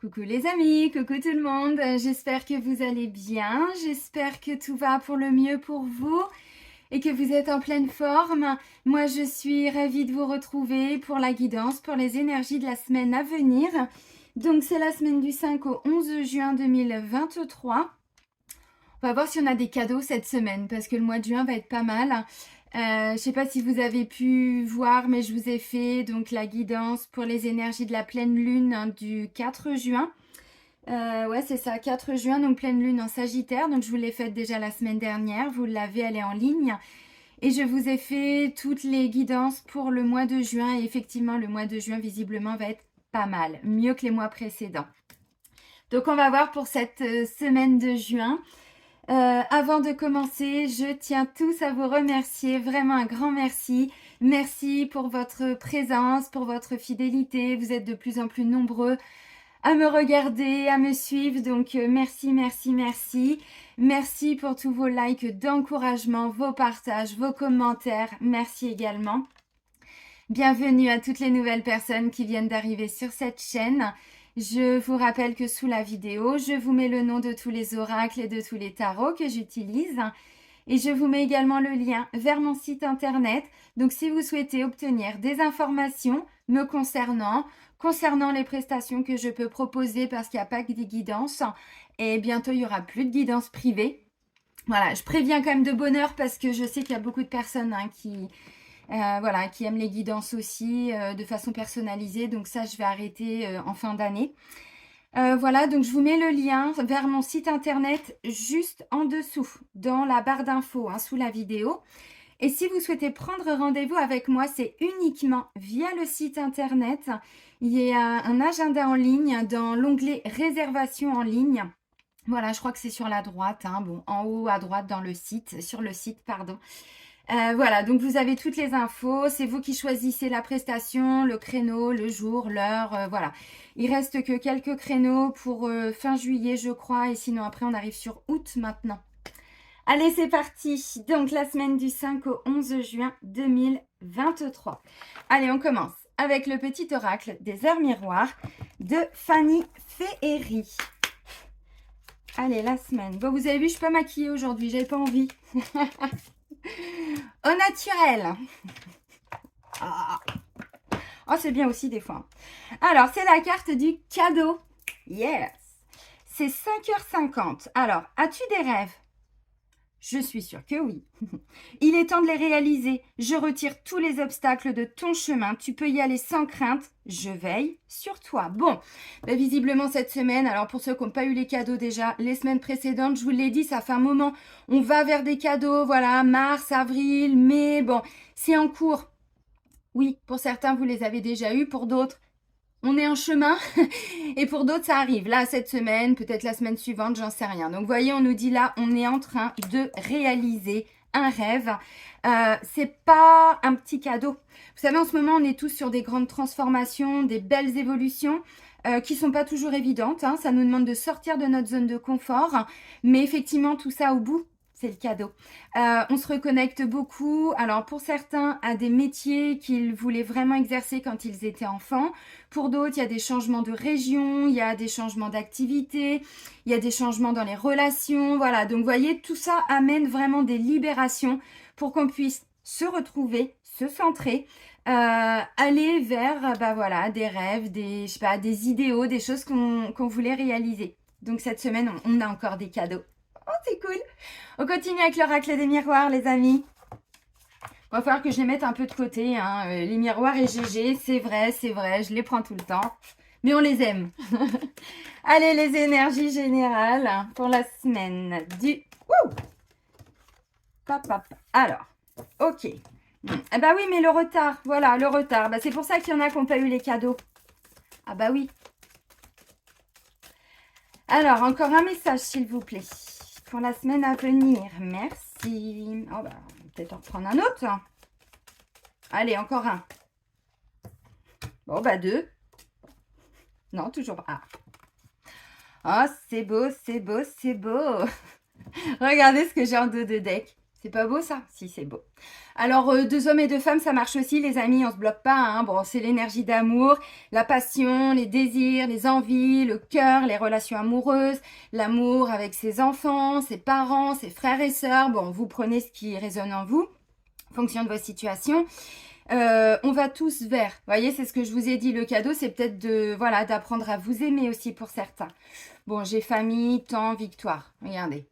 Coucou les amis, coucou tout le monde, j'espère que vous allez bien, j'espère que tout va pour le mieux pour vous et que vous êtes en pleine forme. Moi je suis ravie de vous retrouver pour la guidance, pour les énergies de la semaine à venir. Donc c'est la semaine du 5 au 11 juin 2023. On va voir si on a des cadeaux cette semaine parce que le mois de juin va être pas mal. Je ne sais pas si vous avez pu voir, mais je vous ai fait donc la guidance pour les énergies de la pleine lune du 4 juin. Ouais, c'est ça, 4 juin, donc pleine lune en Sagittaire. Donc je vous l'ai faite déjà la semaine dernière. Vous l'avez, elle est en ligne. Et je vous ai fait toutes les guidances pour le mois de juin. Et effectivement, le mois de juin, visiblement, va être pas mal. Mieux que les mois précédents. Donc on va voir pour cette semaine de juin. Avant de commencer, je tiens tous à vous remercier, vraiment un grand merci. Merci pour votre présence, pour votre fidélité. Vous êtes de plus en plus nombreux à me regarder, à me suivre. Donc merci, merci, merci. Merci pour tous vos likes d'encouragement, vos partages, vos commentaires. Merci également. Bienvenue à toutes les nouvelles personnes qui viennent d'arriver sur cette chaîne. Je vous rappelle que sous la vidéo, je vous mets le nom de tous les oracles et de tous les tarots que j'utilise. Et je vous mets également le lien vers mon site internet. Donc si vous souhaitez obtenir des informations me concernant les prestations que je peux proposer parce qu'il n'y a pas que des guidances, et bientôt il n'y aura plus de guidance privée. Voilà, je préviens quand même de bonne heure parce que je sais qu'il y a beaucoup de personnes qui aiment les guidances aussi de façon personnalisée. Donc ça, je vais arrêter en fin d'année. Voilà, donc je vous mets le lien vers mon site internet juste en dessous, dans la barre d'infos, sous la vidéo. Et si vous souhaitez prendre rendez-vous avec moi, c'est uniquement via le site internet. Il y a un agenda en ligne dans l'onglet réservation en ligne. Voilà, je crois que c'est sur la droite, en haut à droite sur le site, pardon. Voilà, donc vous avez toutes les infos, c'est vous qui choisissez la prestation, le créneau, le jour, l'heure, voilà. Il reste que quelques créneaux pour fin juillet, je crois, et sinon après on arrive sur août maintenant. Allez, c'est parti. Donc la semaine du 5 au 11 juin 2023. Allez, on commence avec le petit oracle des heures miroirs de Fanny Féhéry. Allez, la semaine. Bon, vous avez vu, je suis pas maquillée aujourd'hui, j'avais pas envie. Au naturel. Oh, c'est bien aussi des fois. Alors, c'est la carte du cadeau. Yes. C'est 5h50. Alors, as-tu des rêves? Je suis sûre que oui. Il est temps de les réaliser. Je retire tous les obstacles de ton chemin. Tu peux y aller sans crainte. Je veille sur toi. Bon, visiblement cette semaine, alors pour ceux qui n'ont pas eu les cadeaux déjà, les semaines précédentes, je vous l'ai dit, ça fait un moment. On va vers des cadeaux, voilà, mars, avril, mai, bon, c'est en cours. Oui, pour certains, vous les avez déjà eus, pour d'autres, on est en chemin et pour d'autres, ça arrive. Là, cette semaine, peut-être la semaine suivante, j'en sais rien. Donc, vous voyez, on nous dit là, on est en train de réaliser un rêve. C'est pas un petit cadeau. Vous savez, en ce moment, on est tous sur des grandes transformations, des belles évolutions qui sont pas toujours évidentes. Ça nous demande de sortir de notre zone de confort. Mais effectivement, tout ça au bout, c'est le cadeau. On se reconnecte beaucoup. Alors, pour certains, à des métiers qu'ils voulaient vraiment exercer quand ils étaient enfants. Pour d'autres, il y a des changements de région, il y a des changements d'activité, il y a des changements dans les relations. Voilà, donc vous voyez, tout ça amène vraiment des libérations pour qu'on puisse se retrouver, se centrer, aller vers des rêves, des idéaux, des choses qu'on voulait réaliser. Donc cette semaine, on a encore des cadeaux. Oh, c'est cool. On continue avec l'oracle des miroirs, les amis. Il va falloir que je les mette un peu de côté. Les miroirs et GG, c'est vrai, je les prends tout le temps. Mais on les aime. Allez, les énergies générales pour la semaine du... Wouh! Alors, ok. Ah bah oui, mais le retard, voilà, le retard. Bah, c'est pour ça qu'il y en a qui n'ont pas eu les cadeaux. Ah bah oui. Alors, encore un message, s'il vous plaît. Pour la semaine à venir. Merci. Oh bah, on va peut-être en reprendre un autre. Allez, encore un. Bon, bah 2. Non, toujours pas. Oh, c'est beau, c'est beau, c'est beau. Regardez ce que j'ai en dos de deck. C'est pas beau ça? Si, c'est beau. Alors, deux hommes et deux femmes, ça marche aussi, les amis, on se bloque pas, hein. Bon, c'est l'énergie d'amour, la passion, les désirs, les envies, le cœur, les relations amoureuses, l'amour avec ses enfants, ses parents, ses frères et sœurs. Bon, vous prenez ce qui résonne en vous, en fonction de vos situations. On va tous vers, vous voyez, c'est ce que je vous ai dit, le cadeau, c'est peut-être de, voilà, d'apprendre à vous aimer aussi pour certains. Bon, j'ai famille, temps, victoire, regardez.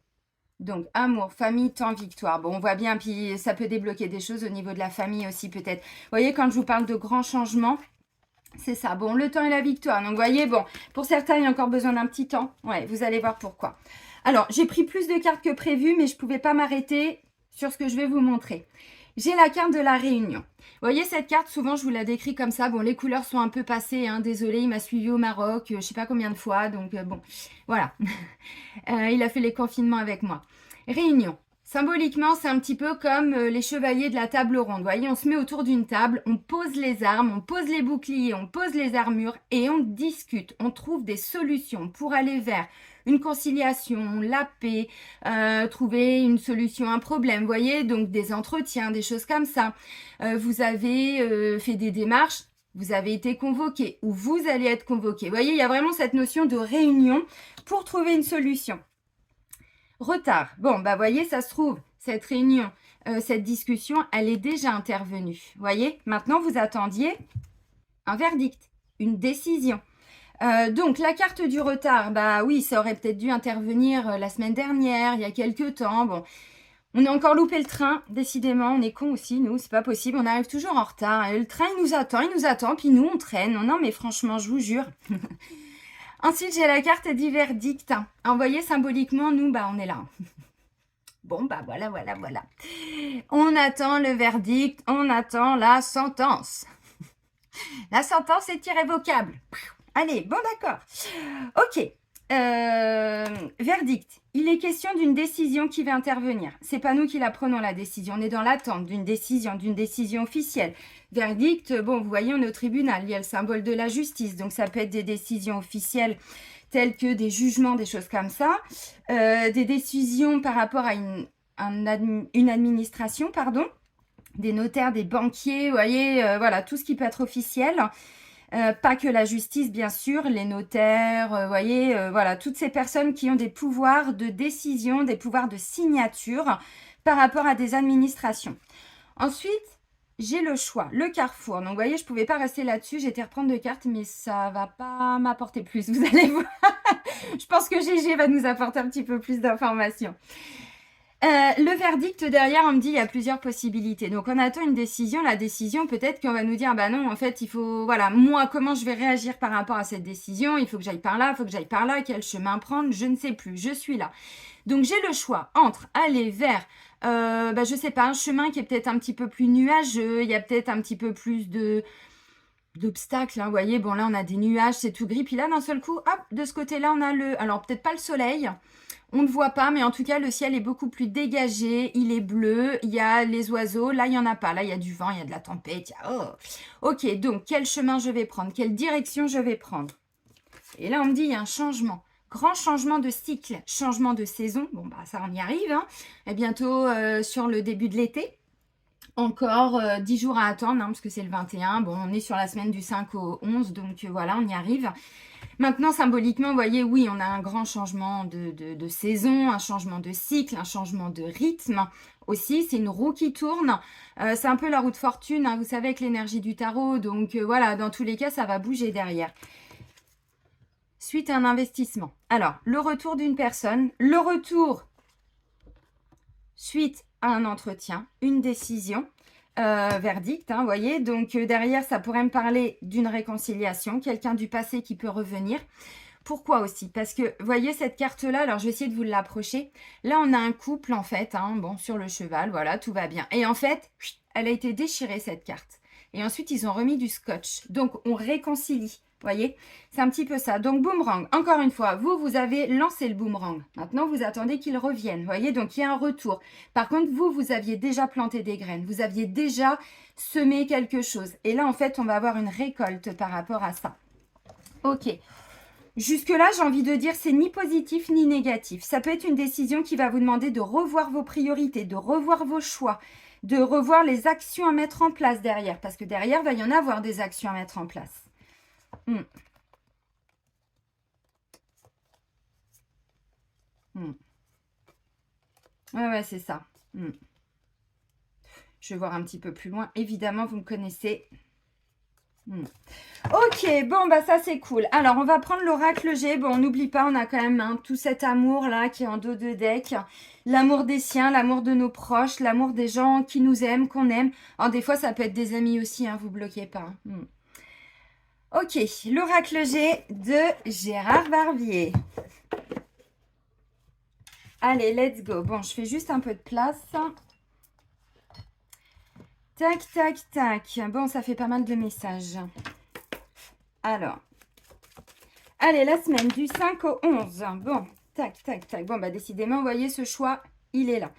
Donc, amour, famille, temps, victoire. Bon, on voit bien, puis ça peut débloquer des choses au niveau de la famille aussi peut-être. Vous voyez, quand je vous parle de grands changements, c'est ça. Bon, le temps et la victoire. Donc, vous voyez, bon, pour certains, il y a encore besoin d'un petit temps. Ouais, vous allez voir pourquoi. Alors, j'ai pris plus de cartes que prévu, mais je ne pouvais pas m'arrêter sur ce que je vais vous montrer. J'ai la carte de la réunion. Vous voyez cette carte, souvent je vous la décris comme ça. Bon, les couleurs sont un peu passées, hein. Désolé, il m'a suivi au Maroc, je ne sais pas combien de fois. Donc bon, voilà. Il a fait les confinements avec moi. Réunion. Symboliquement, c'est un petit peu comme les chevaliers de la table ronde. Vous voyez, on se met autour d'une table, on pose les armes, on pose les boucliers, on pose les armures et on discute. On trouve des solutions pour aller vers une conciliation, la paix, trouver une solution à un problème. Vous voyez, donc des entretiens, des choses comme ça. Vous avez fait des démarches, vous avez été convoqué ou vous allez être convoqué. Vous voyez, il y a vraiment cette notion de réunion pour trouver une solution. Retard. Bon, bah voyez, ça se trouve, cette réunion, cette discussion, elle est déjà intervenue. Voyez, maintenant vous attendiez un verdict, une décision. Donc, la carte du retard, bah oui, ça aurait peut-être dû intervenir la semaine dernière, il y a quelques temps. Bon, on a encore loupé le train, décidément, on est cons aussi, nous, c'est pas possible, on arrive toujours en retard. Et le train, il nous attend, puis nous, on traîne. Non, mais franchement, je vous jure. Ensuite, j'ai la carte du verdict. Envoyé symboliquement, nous, bah, on est là. Bon, bah voilà. On attend le verdict, on attend la sentence. La sentence est irrévocable. Allez, bon d'accord. Ok. Verdict. Il est question d'une décision qui va intervenir. C'est pas nous qui la prenons la décision. On est dans l'attente d'une décision officielle. Verdict, bon, vous voyez, on est au tribunal. Il y a le symbole de la justice. Donc, ça peut être des décisions officielles telles que des jugements, des choses comme ça. Des décisions par rapport à une administration, pardon. Des notaires, des banquiers, vous voyez, voilà, tout ce qui peut être officiel. Pas que la justice, bien sûr, les notaires, voyez, voilà, toutes ces personnes qui ont des pouvoirs de décision, des pouvoirs de signature par rapport à des administrations. Ensuite, j'ai le choix, le carrefour. Donc, vous voyez, je ne pouvais pas rester là-dessus. J'ai été reprendre deux cartes, mais ça ne va pas m'apporter plus. Vous allez voir. Je pense que GG va nous apporter un petit peu plus d'informations. Le verdict derrière, on me dit il y a plusieurs possibilités. Donc, on attend une décision. La décision, peut-être qu'on va nous dire, bah non, en fait, il faut, voilà, moi, comment je vais réagir par rapport à cette décision? Il faut que j'aille par là, il faut que j'aille par là. Quel chemin prendre? Je ne sais plus. Je suis là. Donc, j'ai le choix entre aller vers, je sais pas, un chemin qui est peut-être un petit peu plus nuageux. Il y a peut-être un petit peu plus d'obstacles, hein, vous voyez, bon là on a des nuages, c'est tout gris, puis là d'un seul coup, hop, de ce côté-là on a alors peut-être pas le soleil, on ne voit pas, mais en tout cas le ciel est beaucoup plus dégagé, il est bleu, il y a les oiseaux, là il n'y en a pas, là il y a du vent, il y a de la tempête, Ok, donc quel chemin je vais prendre, quelle direction je vais prendre? Et là on me dit il y a un changement. Grand changement de cycle, changement de saison, bon bah ça on y arrive, hein. Et bientôt sur le début de l'été. Encore 10 jours à attendre, hein, parce que c'est le 21. Bon, on est sur la semaine du 5 au 11, donc voilà, on y arrive. Maintenant, symboliquement, vous voyez, oui, on a un grand changement de saison, un changement de cycle, un changement de rythme aussi. C'est une roue qui tourne. C'est un peu la roue de fortune, hein, vous savez, avec l'énergie du tarot. Donc voilà, dans tous les cas, ça va bouger derrière. Suite à un investissement. Alors, le retour d'une personne, le retour suite à un entretien, une décision, verdict, hein, vous voyez. Donc, derrière, ça pourrait me parler d'une réconciliation, quelqu'un du passé qui peut revenir. Pourquoi aussi? Parce que, vous voyez cette carte-là, alors je vais essayer de vous l'approcher. Là, on a un couple, en fait, hein, bon, sur le cheval, voilà, tout va bien. Et en fait, elle a été déchirée, cette carte. Et ensuite, ils ont remis du scotch. Donc, on réconcilie. Vous voyez, c'est un petit peu ça. Donc, boomerang, encore une fois, vous avez lancé le boomerang. Maintenant, vous attendez qu'il revienne. Vous voyez, donc il y a un retour. Par contre, vous aviez déjà planté des graines. Vous aviez déjà semé quelque chose. Et là, en fait, on va avoir une récolte par rapport à ça. Ok. Jusque-là, j'ai envie de dire, c'est ni positif ni négatif. Ça peut être une décision qui va vous demander de revoir vos priorités, de revoir vos choix, de revoir les actions à mettre en place derrière. Parce que derrière, il va y en avoir des actions à mettre en place. Hmm. Hmm. Ouais, c'est ça. Hmm. Je vais voir un petit peu plus loin. Évidemment, vous me connaissez. Hmm. Ok, bon, bah ça c'est cool. Alors, on va prendre l'oracle G. Bon, on n'oublie pas, on a quand même tout cet amour-là qui est en dos de deck. L'amour des siens, l'amour de nos proches, l'amour des gens qui nous aiment, qu'on aime. Alors, des fois, ça peut être des amis aussi, hein, vous bloquez pas. Ok, l'oracle G de Gérard Barbier. Allez, let's go. Bon, je fais juste un peu de place. Tac, tac, tac. Bon, ça fait pas mal de messages. Alors, allez, la semaine du 5 au 11. Bon, tac, tac, tac. Bon, bah décidément, vous voyez, ce choix, il est là.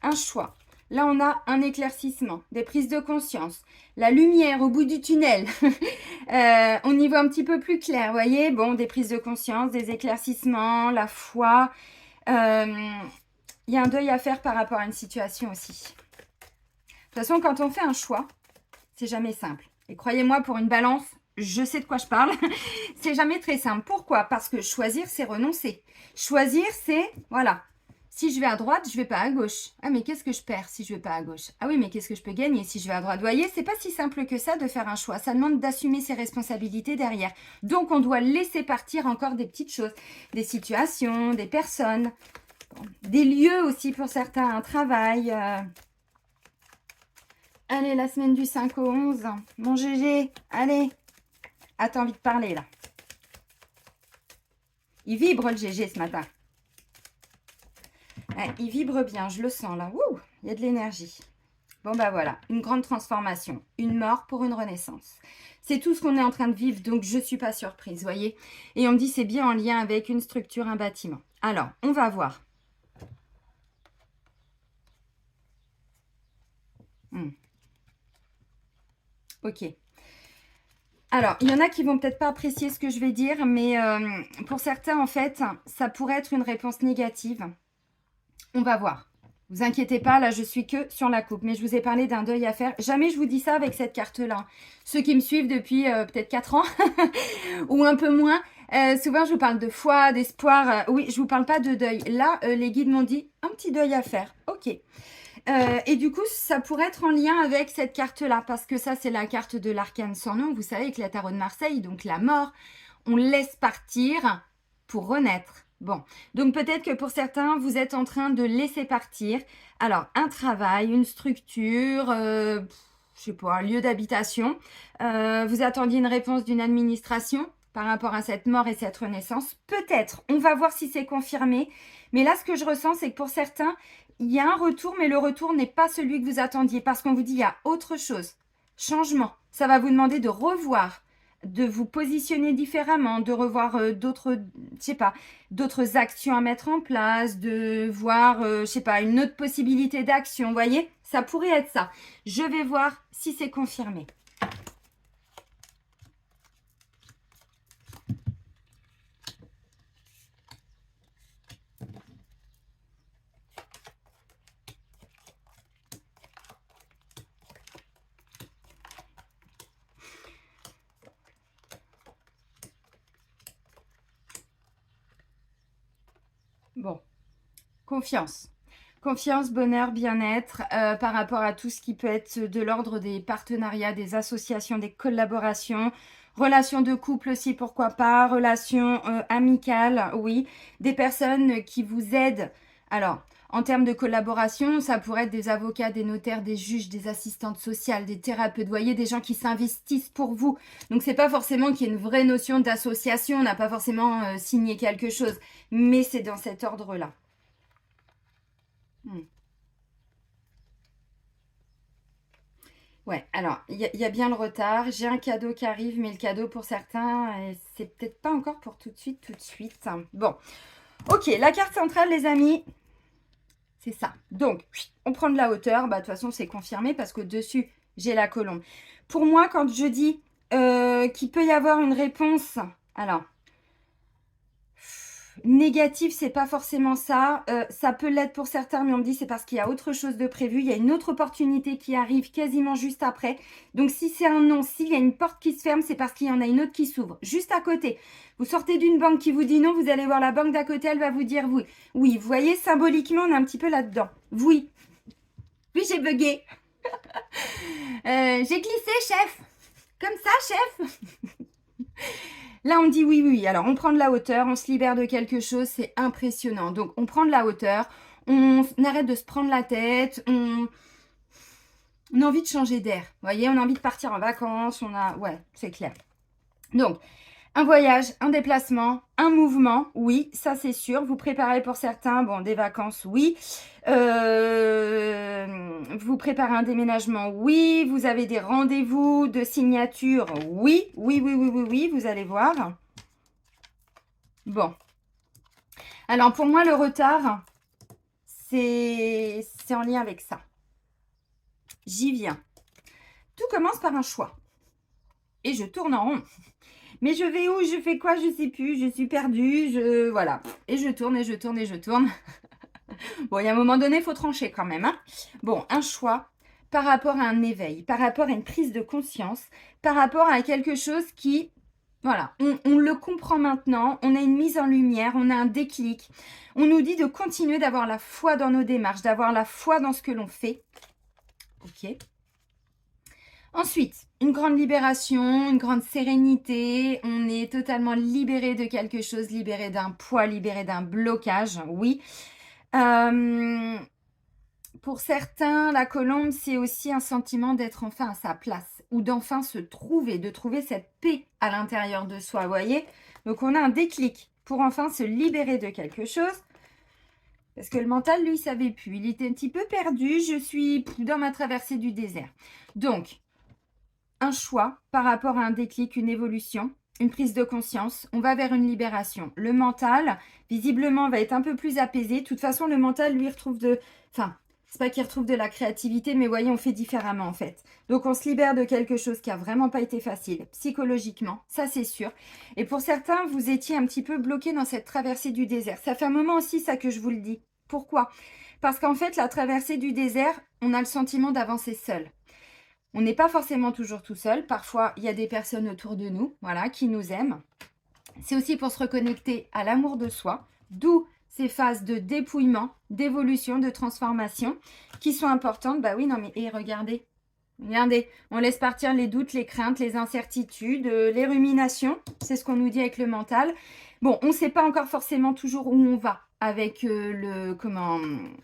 Un choix. Là, on a un éclaircissement, des prises de conscience, la lumière au bout du tunnel. On y voit un petit peu plus clair, vous voyez. Bon, des prises de conscience, des éclaircissements, la foi. Il y a un deuil à faire par rapport à une situation aussi. De toute façon, quand on fait un choix, c'est jamais simple. Et croyez-moi, pour une balance, je sais de quoi je parle. C'est jamais très simple. Pourquoi? Parce que choisir, c'est renoncer. Choisir, c'est, voilà. Si je vais à droite, je vais pas à gauche. Ah, mais qu'est-ce que je perds si je vais pas à gauche? Ah oui, mais qu'est-ce que je peux gagner si je vais à droite? Vous voyez, c'est pas si simple que ça de faire un choix. Ça demande d'assumer ses responsabilités derrière. Donc, on doit laisser partir encore des petites choses. Des situations, des personnes, des lieux aussi pour certains, un travail. Allez, la semaine du 5 au 11. Mon GG, allez. Ah, t'as envie de parler, là. Il vibre, le GG, ce matin. Ouais, il vibre bien, je le sens, là. Ouh, il y a de l'énergie. Bon, bah voilà, une grande transformation. Une mort pour une renaissance. C'est tout ce qu'on est en train de vivre, donc je ne suis pas surprise, voyez. Et on me dit c'est bien en lien avec une structure, un bâtiment. Alors, on va voir. Ok. Alors, il y en a qui vont peut-être pas apprécier ce que je vais dire, mais pour certains, en fait, ça pourrait être une réponse négative. On va voir. Vous inquiétez pas, là, je suis que sur la coupe. Mais je vous ai parlé d'un deuil à faire. Jamais je vous dis ça avec cette carte-là. Ceux qui me suivent depuis peut-être 4 ans ou un peu moins, souvent, je vous parle de foi, d'espoir. Oui, je vous parle pas de deuil. Là, les guides m'ont dit un petit deuil à faire. Ok. Et du coup, ça pourrait être en lien avec cette carte-là, parce que ça, c'est la carte de l'arcane sans nom. Vous savez, avec la tarot de Marseille, donc la mort, on laisse partir pour renaître. Bon, donc peut-être que pour certains, vous êtes en train de laisser partir. Alors, un travail, une structure, je sais pas, un lieu d'habitation. Vous attendiez une réponse d'une administration par rapport à cette mort et cette renaissance. Peut-être, on va voir si c'est confirmé. Mais là, ce que je ressens, c'est que pour certains, il y a un retour, mais le retour n'est pas celui que vous attendiez parce qu'on vous dit il y a autre chose. Changement. Ça va vous demander de revoir, de vous positionner différemment, de revoir d'autres, je sais pas, d'autres actions à mettre en place, de voir, je sais pas, une autre possibilité d'action. Vous voyez, ça pourrait être ça. Je vais voir si c'est confirmé. Bon, confiance. Confiance, bonheur, bien-être par rapport à tout ce qui peut être de l'ordre des partenariats, des associations, des collaborations, relations de couple aussi, pourquoi pas, relations amicales, oui, des personnes qui vous aident. Alors, en termes de collaboration, ça pourrait être des avocats, des notaires, des juges, des assistantes sociales, des thérapeutes, vous voyez, des gens qui s'investissent pour vous. Donc, c'est pas forcément qu'il y ait une vraie notion d'association, on n'a pas forcément signé quelque chose, mais c'est dans cet ordre-là. Hmm. Ouais, alors, il y a bien le retard. J'ai un cadeau qui arrive, mais le cadeau pour certains, c'est peut-être pas encore pour tout de suite, tout de suite. Bon, ok, la carte centrale, les amis, c'est ça. Donc, on prend de la hauteur. Bah, de toute façon, c'est confirmé parce que dessus, j'ai la colombe. Pour moi, quand je dis qu'il peut y avoir une réponse, alors, négatif, c'est pas forcément ça. Ça peut l'être pour certains, mais on me dit c'est parce qu'il y a autre chose de prévu. Il y a une autre opportunité qui arrive quasiment juste après. Donc si c'est un non, s'il y a une porte qui se ferme, c'est parce qu'il y en a une autre qui s'ouvre. Juste à côté. Vous sortez d'une banque qui vous dit non, vous allez voir la banque d'à côté, elle va vous dire oui. Oui, vous voyez, symboliquement, on est un petit peu là-dedans. Oui. Oui, j'ai bugué. J'ai glissé, chef. Comme ça, chef. Là, on me dit oui, oui. Alors, on prend de la hauteur, on se libère de quelque chose, c'est impressionnant. Donc, on prend de la hauteur, on arrête de se prendre la tête, on a envie de changer d'air. Vous voyez, on a envie de partir en vacances, Ouais, c'est clair. Donc, un voyage, un déplacement, un mouvement, oui, ça c'est sûr. Vous préparez pour certains, bon, des vacances, oui. Vous préparez un déménagement, oui. Vous avez des rendez-vous de signature, oui. Oui, oui, oui, oui, oui, vous allez voir. Bon. Alors, pour moi, le retard, c'est en lien avec ça. J'y viens. Tout commence par un choix. Et je tourne en rond. Mais je vais où? Je fais quoi? Je sais plus. Je suis perdue. Voilà. Et je tourne et je tourne et je tourne. Bon, il y a un moment donné, il faut trancher quand même. Hein. Bon, un choix par rapport à un éveil, par rapport à une prise de conscience, par rapport à quelque chose qui... Voilà, on le comprend maintenant, on a une mise en lumière, on a un déclic. On nous dit de continuer d'avoir la foi dans nos démarches, d'avoir la foi dans ce que l'on fait. Ok. Ensuite, une grande libération, une grande sérénité. On est totalement libéré de quelque chose, libéré d'un poids, libéré d'un blocage, oui. Pour certains, la colombe, c'est aussi un sentiment d'être enfin à sa place ou d'enfin se trouver, de trouver cette paix à l'intérieur de soi, vous voyez. Donc, on a un déclic pour enfin se libérer de quelque chose. Parce que le mental, lui, il savait plus. Il était un petit peu perdu. Je suis dans ma traversée du désert. Donc, un choix par rapport à un déclic, une évolution, une prise de conscience. On va vers une libération. Le mental, visiblement, va être un peu plus apaisé. De toute façon, le mental, lui, retrouve de... Enfin, c'est pas qu'il retrouve de la créativité, mais voyez, on fait différemment, en fait. Donc, on se libère de quelque chose qui a vraiment pas été facile, psychologiquement, ça, c'est sûr. Et pour certains, vous étiez un petit peu bloqué dans cette traversée du désert. Ça fait un moment aussi, ça, que je vous le dis. Pourquoi? Parce qu'en fait, la traversée du désert, on a le sentiment d'avancer seul. On n'est pas forcément toujours tout seul. Parfois, il y a des personnes autour de nous, voilà, qui nous aiment. C'est aussi pour se reconnecter à l'amour de soi, d'où ces phases de dépouillement, d'évolution, de transformation qui sont importantes. Bah oui, non mais et regardez, on laisse partir les doutes, les craintes, les incertitudes, les ruminations. C'est ce qu'on nous dit avec le mental. Bon, on ne sait pas encore forcément toujours où on va avec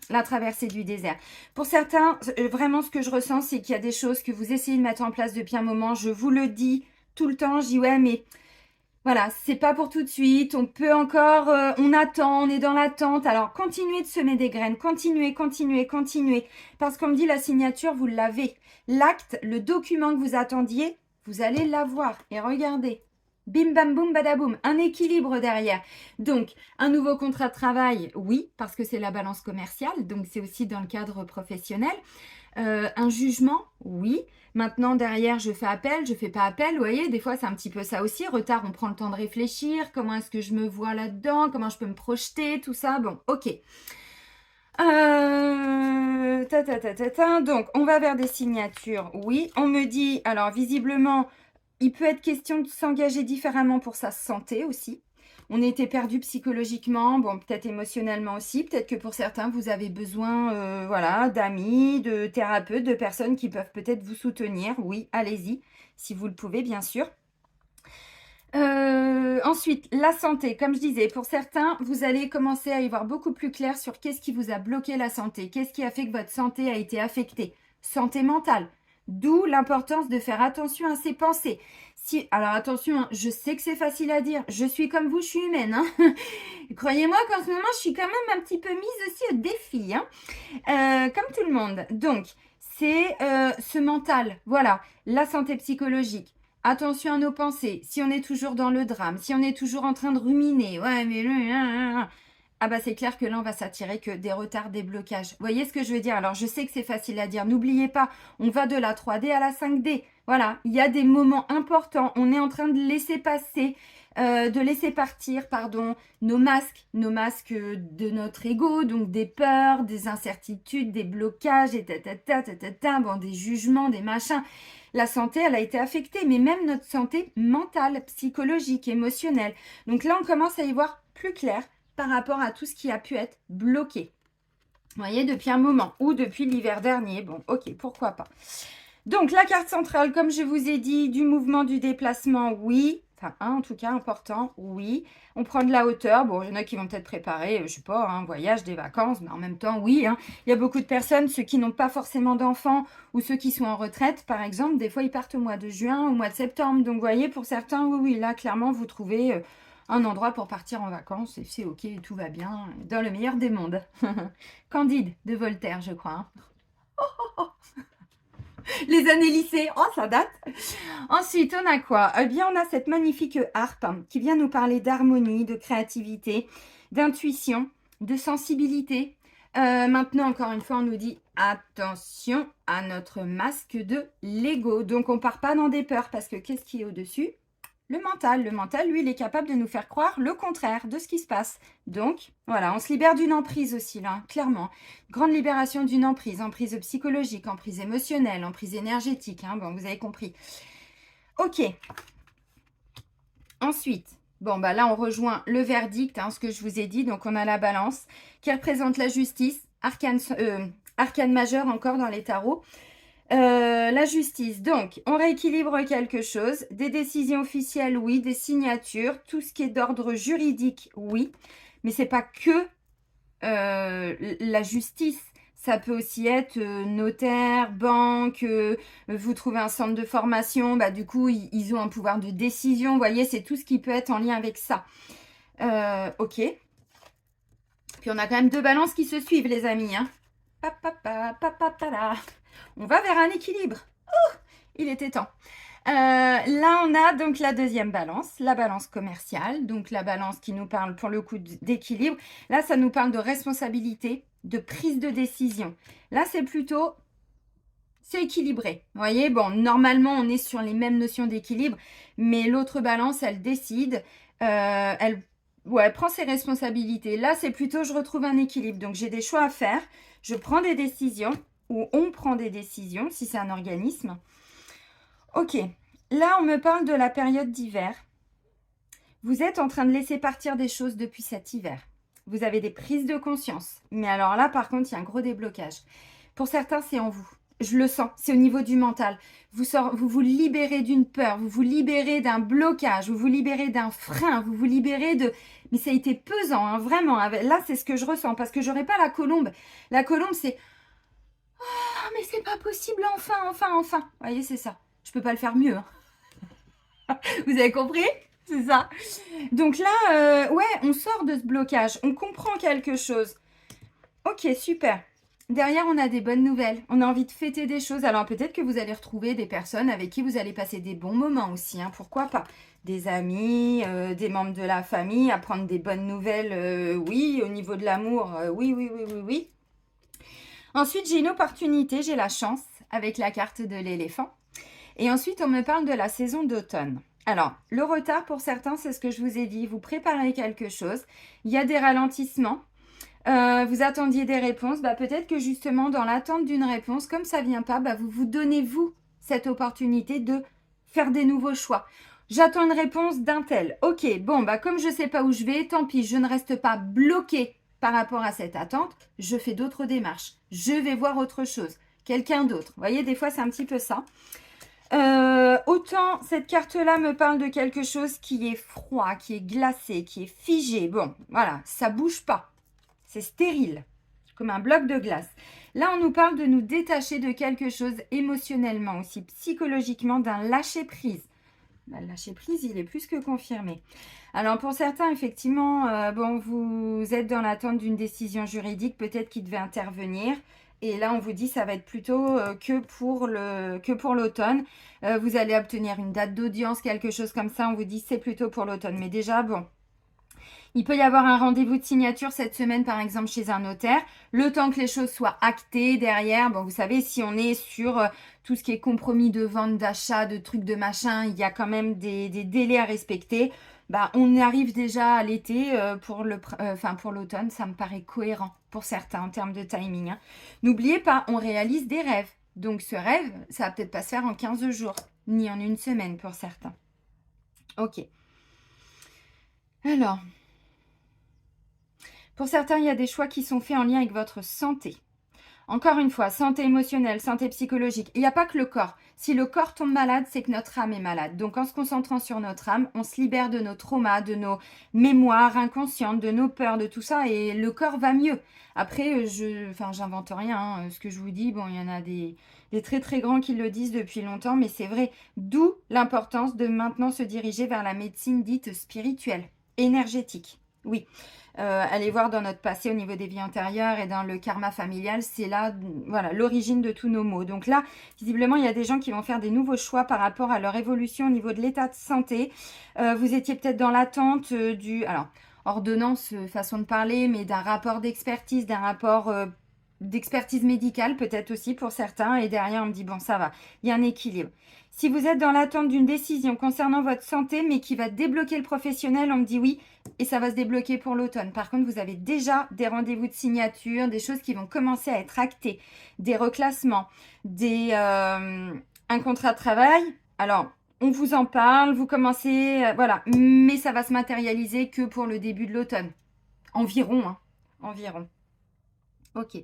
la traversée du désert. Pour certains, vraiment ce que je ressens, c'est qu'il y a des choses que vous essayez de mettre en place depuis un moment. Je vous le dis tout le temps, je dis ouais, mais voilà, c'est pas pour tout de suite. On peut encore, on attend, on est dans l'attente. Alors continuez de semer des graines, continuez. Parce qu'on me dit la signature, vous l'avez. L'acte, le document que vous attendiez, vous allez l'avoir. Et regardez. Bim bam boum badaboum, un équilibre derrière. Donc, un nouveau contrat de travail, oui, parce que c'est la balance commerciale, donc c'est aussi dans le cadre professionnel. Un jugement, oui. Maintenant, derrière, je fais appel, je fais pas appel. Vous voyez, des fois, c'est un petit peu ça aussi. Retard, on prend le temps de réfléchir. Comment est-ce que je me vois là-dedans? Comment je peux me projeter? Tout ça, bon, ok. Donc, on va vers des signatures, oui. On me dit, alors, visiblement... Il peut être question de s'engager différemment pour sa santé aussi. On était perdu psychologiquement, bon, peut-être émotionnellement aussi. Peut-être que pour certains, vous avez besoin voilà, d'amis, de thérapeutes, de personnes qui peuvent peut-être vous soutenir. Oui, allez-y, si vous le pouvez, bien sûr. Ensuite, la santé. Comme je disais, pour certains, vous allez commencer à y voir beaucoup plus clair sur qu'est-ce qui vous a bloqué la santé. Qu'est-ce qui a fait que votre santé a été affectée. Santé mentale. D'où l'importance de faire attention à ses pensées. Alors attention, hein, je sais que c'est facile à dire. Je suis comme vous, je suis humaine. Hein. Croyez-moi qu'en ce moment, je suis quand même un petit peu mise aussi au défi. Hein. Comme tout le monde. Donc, c'est ce mental. Voilà, la santé psychologique. Attention à nos pensées. Si on est toujours dans le drame, si on est toujours en train de ruminer. Ouais, mais... Ah bah c'est clair que là, on va s'attirer que des retards, des blocages. Vous voyez ce que je veux dire? Alors, je sais que c'est facile à dire. N'oubliez pas, on va de la 3D à la 5D. Voilà, il y a des moments importants. On est en train de laisser passer de laisser partir, pardon, nos masques de notre ego, donc des peurs, des incertitudes, des blocages, et bon, des jugements, des machins. La santé, elle a été affectée, mais même notre santé mentale, psychologique, émotionnelle. Donc là, on commence à y voir plus clair par rapport à tout ce qui a pu être bloqué. Vous voyez, depuis un moment ou depuis l'hiver dernier. Bon, ok, pourquoi pas. Donc, la carte centrale, comme je vous ai dit, du mouvement, du déplacement, oui. Enfin, en tout cas, important, oui. On prend de la hauteur. Bon, il y en a qui vont peut-être préparer, je sais pas, un voyage, des vacances, mais en même temps, oui. Il y a beaucoup de personnes, ceux qui n'ont pas forcément d'enfants ou ceux qui sont en retraite, par exemple, des fois, ils partent au mois de juin, au mois de septembre. Donc, vous voyez, pour certains, oui, là, clairement, vous trouvez un endroit pour partir en vacances et c'est ok, tout va bien, dans le meilleur des mondes. Candide de Voltaire, je crois. Les années lycée, oh ça date. Ensuite, on a quoi? Eh bien, on a cette magnifique harpe qui vient nous parler d'harmonie, de créativité, d'intuition, de sensibilité. Maintenant, encore une fois, on nous dit attention à notre masque de l'ego. Donc, on part pas dans des peurs parce que qu'est-ce qui est au-dessus? Le mental, lui, il est capable de nous faire croire le contraire de ce qui se passe. Donc, voilà, on se libère d'une emprise aussi, là, clairement. Grande libération d'une emprise psychologique, emprise émotionnelle, emprise énergétique, bon, vous avez compris. Ok. Ensuite, bon, bah là, on rejoint le verdict, ce que je vous ai dit. Donc, on a la balance qui représente la justice, arcane majeur encore dans les tarots. La justice, donc on rééquilibre quelque chose, des décisions officielles, oui, des signatures, tout ce qui est d'ordre juridique, oui, mais c'est pas que la justice, ça peut aussi être notaire, banque, vous trouvez un centre de formation, bah du coup ils ont un pouvoir de décision, vous voyez, c'est tout ce qui peut être en lien avec ça. Ok. Puis on a quand même deux balances qui se suivent les amis, On va vers un équilibre. Oh, il était temps. Là, on a donc la deuxième balance, la balance commerciale. Donc, la balance qui nous parle pour le coup d'équilibre. Là, ça nous parle de responsabilité, de prise de décision. Là, c'est plutôt... c'est équilibré. Vous voyez, bon, normalement, on est sur les mêmes notions d'équilibre. Mais l'autre balance, elle décide. Elle prend ses responsabilités. Là, c'est plutôt, je retrouve un équilibre. Donc, j'ai des choix à faire. Je prends des décisions. Ou on prend des décisions, si c'est un organisme. Ok, là, on me parle de la période d'hiver. Vous êtes en train de laisser partir des choses depuis cet hiver. Vous avez des prises de conscience. Mais alors là, par contre, il y a un gros déblocage. Pour certains, c'est en vous. Je le sens, c'est au niveau du mental. Vous vous libérez d'une peur, vous vous libérez d'un blocage, vous vous libérez d'un frein, vous vous libérez de... Mais ça a été pesant, vraiment. Là, c'est ce que je ressens, parce que j'aurais pas la colombe. La colombe, c'est... Ah, mais c'est pas possible, enfin. Vous voyez, c'est ça. Je peux pas le faire mieux. Vous avez compris? C'est ça. Donc là, on sort de ce blocage. On comprend quelque chose. Ok, super. Derrière, on a des bonnes nouvelles. On a envie de fêter des choses. Alors, peut-être que vous allez retrouver des personnes avec qui vous allez passer des bons moments aussi. Pourquoi pas? Des amis, des membres de la famille, apprendre des bonnes nouvelles. Oui, au niveau de l'amour, oui. Ensuite, j'ai une opportunité, j'ai la chance avec la carte de l'éléphant. Et ensuite, on me parle de la saison d'automne. Alors, le retard pour certains, c'est ce que je vous ai dit. Vous préparez quelque chose. Il y a des ralentissements. Vous attendiez des réponses. Peut-être que justement, dans l'attente d'une réponse, comme ça ne vient pas, vous vous donnez, vous, cette opportunité de faire des nouveaux choix. J'attends une réponse d'un tel. Ok, bon, comme je ne sais pas où je vais, tant pis, je ne reste pas bloquée par rapport à cette attente. Je fais d'autres démarches. Je vais voir autre chose. Quelqu'un d'autre. Vous voyez, des fois, c'est un petit peu ça. Autant cette carte-là me parle de quelque chose qui est froid, qui est glacé, qui est figé. Bon, voilà, ça bouge pas. C'est stérile, comme un bloc de glace. Là, on nous parle de nous détacher de quelque chose émotionnellement aussi, psychologiquement, d'un lâcher-prise. Le lâcher-prise, il est plus que confirmé. Alors, pour certains, effectivement, vous êtes dans l'attente d'une décision juridique, peut-être qui devait intervenir. Et là, on vous dit ça va être plutôt que pour l'automne. Vous allez obtenir une date d'audience, quelque chose comme ça. On vous dit c'est plutôt pour l'automne. Mais déjà, bon, il peut y avoir un rendez-vous de signature cette semaine, par exemple, chez un notaire. Le temps que les choses soient actées derrière. Bon, vous savez, si on est sur tout ce qui est compromis de vente, d'achat, de trucs, de machin, il y a quand même des délais à respecter. bah, on arrive déjà à l'été pour l'automne. Ça me paraît cohérent pour certains en termes de timing, hein. N'oubliez pas, on réalise des rêves. Donc ce rêve, ça va peut-être pas se faire en 15 jours, ni en une semaine pour certains. Ok. Alors, pour certains, il y a des choix qui sont faits en lien avec votre santé. Encore une fois, santé émotionnelle, santé psychologique. Il n'y a pas que le corps. Si le corps tombe malade, c'est que notre âme est malade. Donc en se concentrant sur notre âme, on se libère de nos traumas, de nos mémoires inconscientes, de nos peurs, de tout ça, et le corps va mieux. Après, j'invente rien, hein. Ce que je vous dis, bon, il y en a des très très grands qui le disent depuis longtemps, mais c'est vrai. D'où l'importance de maintenant se diriger vers la médecine dite spirituelle, énergétique. Oui. Aller voir dans notre passé au niveau des vies antérieures et dans le karma familial, c'est là, voilà, l'origine de tous nos maux. Donc là, visiblement, il y a des gens qui vont faire des nouveaux choix par rapport à leur évolution au niveau de l'état de santé. Vous étiez peut-être dans l'attente alors, ordonnance, façon de parler, mais d'un rapport d'expertise, d'un rapport d'expertise médicale peut-être aussi pour certains. Et derrière, on me dit, bon, ça va, il y a un équilibre. Si vous êtes dans l'attente d'une décision concernant votre santé, mais qui va débloquer le professionnel, on me dit oui, et ça va se débloquer pour l'automne. Par contre, vous avez déjà des rendez-vous de signature, des choses qui vont commencer à être actées, des reclassements, un contrat de travail. Alors, on vous en parle, vous commencez, voilà, mais ça va se matérialiser que pour le début de l'automne. Environ, hein, environ. Ok.